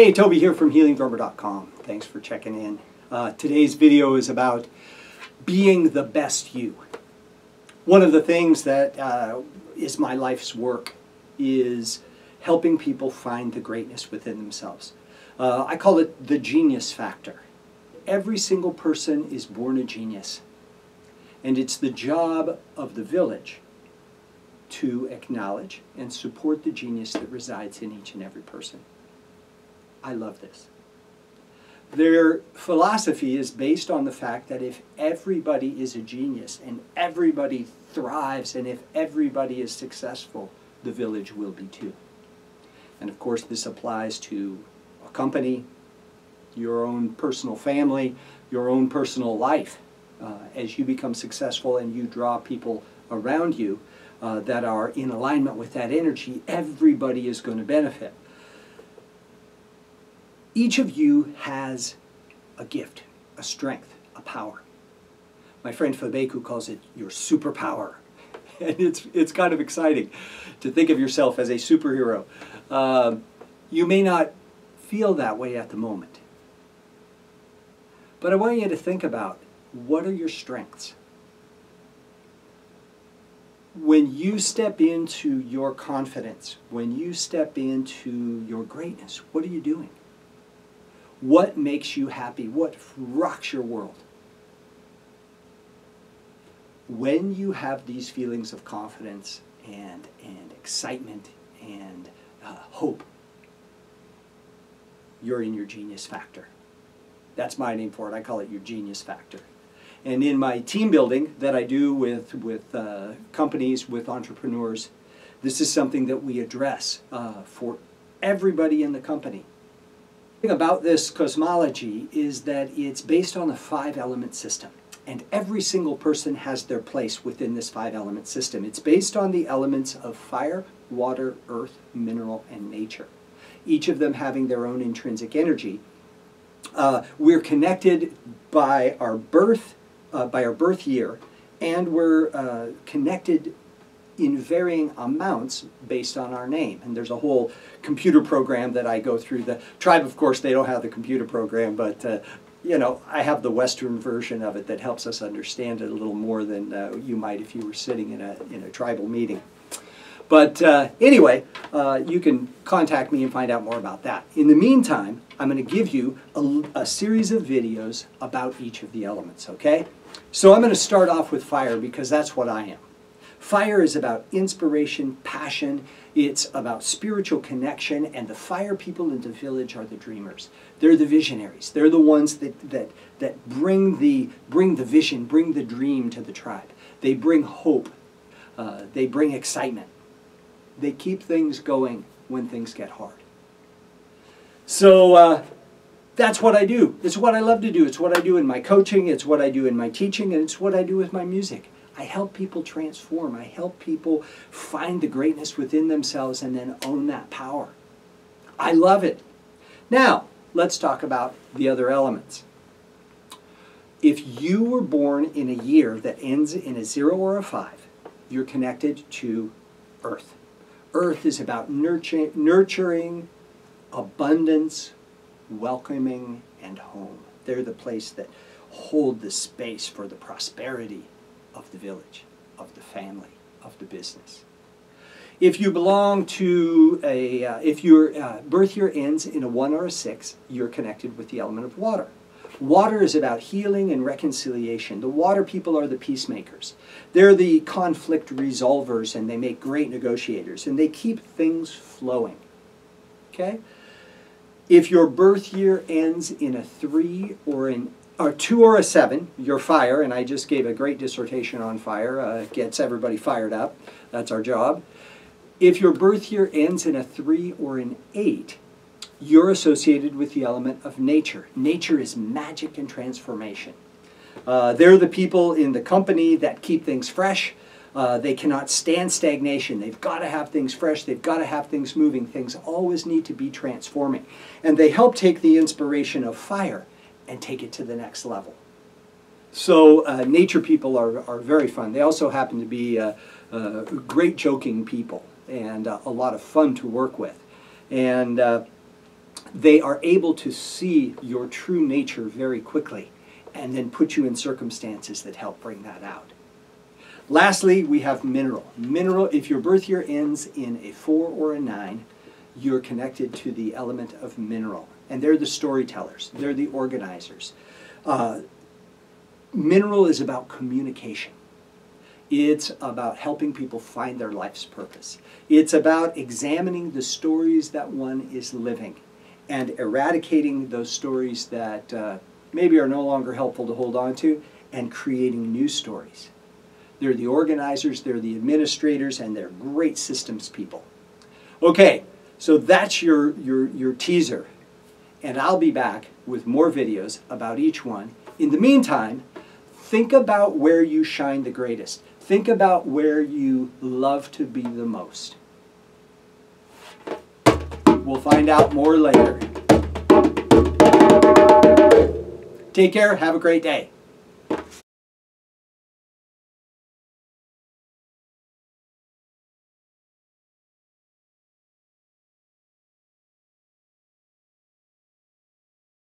Hey, Toby here from healingdrummer.com. Thanks for checking in. Today's video is about being the best you. One of the things that is my life's work is helping people find the greatness within themselves. I call it the genius factor. Every single person is born a genius, and it's the job of the village to acknowledge and support the genius that resides in each and every person. I love this. Their philosophy is based on the fact that if everybody is a genius and everybody thrives and if everybody is successful, the village will be too. And of course this applies to a company, your own personal family, your own personal life. As you become successful and you draw people around you that are in alignment with that energy, everybody is going to benefit. Each of you has a gift, a strength, a power. My friend Fabeku calls it your superpower. And it's kind of exciting to think of yourself as a superhero. You may not feel that way at the moment. But I want you to think about, what are your strengths? When you step into your confidence, when you step into your greatness, what are you doing? What makes you happy? What rocks your world? When you have these feelings of confidence and excitement and hope, you're in your genius factor. That's my name for it. I call it your genius factor. And in my team building that I do with companies, with entrepreneurs, this is something that we address for everybody in the company. The thing about this cosmology is that it's based on the 5-element system, and every single person has their place within this 5-element system. It's based on the elements of fire, water, earth, mineral, and nature, each of them having their own intrinsic energy. We're connected by our birth year, and we're connected in varying amounts based on our name. And there's a whole computer program that I go through. The tribe, of course, they don't have the computer program, but you know, I have the Western version of it that helps us understand it a little more than you might if you were sitting in a tribal meeting. But anyway, you can contact me and find out more about that. In the meantime, I'm going to give you a series of videos about each of the elements, okay? So I'm going to start off with fire because that's what I am. Fire is about inspiration, passion, it's about spiritual connection, and the fire people in the village are the dreamers. They're the visionaries. They're the ones that bring the vision, bring the dream to the tribe. They bring hope. They bring excitement. They keep things going when things get hard. So that's what I do. It's what I love to do. It's what I do in my coaching. It's what I do in my teaching. And it's what I do with my music. I help people transform. I help people find the greatness within themselves and then own that power. I love it. Now, let's talk about the other elements. If you were born in a year that ends in a 0 or a 5, you're connected to Earth. Earth is about nurturing, abundance, welcoming, and home. They're the place that hold the space for the prosperity of the village, of the family, of the business. If you belong to if your birth year ends in a 1 or a 6, you're connected with the element of water. Water is about healing and reconciliation. The water people are the peacemakers. They're the conflict resolvers, and they make great negotiators, and they keep things flowing. Okay? If your birth year ends in a 3 or a 2 or a 7, you're fire, and I just gave a great dissertation on fire. Gets everybody fired up. That's our job. If your birth year ends in a 3 or an 8, you're associated with the element of nature. Nature is magic and transformation. They're the people in the company that keep things fresh. They cannot stand stagnation. They've got to have things fresh. They've got to have things moving. Things always need to be transforming. And they help take the inspiration of fire and take it to the next level. So nature people are very fun. They also happen to be great joking people and a lot of fun to work with. And they are able to see your true nature very quickly and then put you in circumstances that help bring that out. Lastly, we have mineral. Mineral, if your birth year ends in a 4 or a 9, you're connected to the element of mineral. And they're the storytellers. They're the organizers. Mineral is about communication. It's about helping people find their life's purpose. It's about examining the stories that one is living and eradicating those stories that maybe are no longer helpful to hold on to and creating new stories. They're the organizers, they're the administrators, and they're great systems people. Okay, so that's your teaser. And I'll be back with more videos about each one. In the meantime, think about where you shine the greatest. Think about where you love to be the most. We'll find out more later. Take care, have a great day.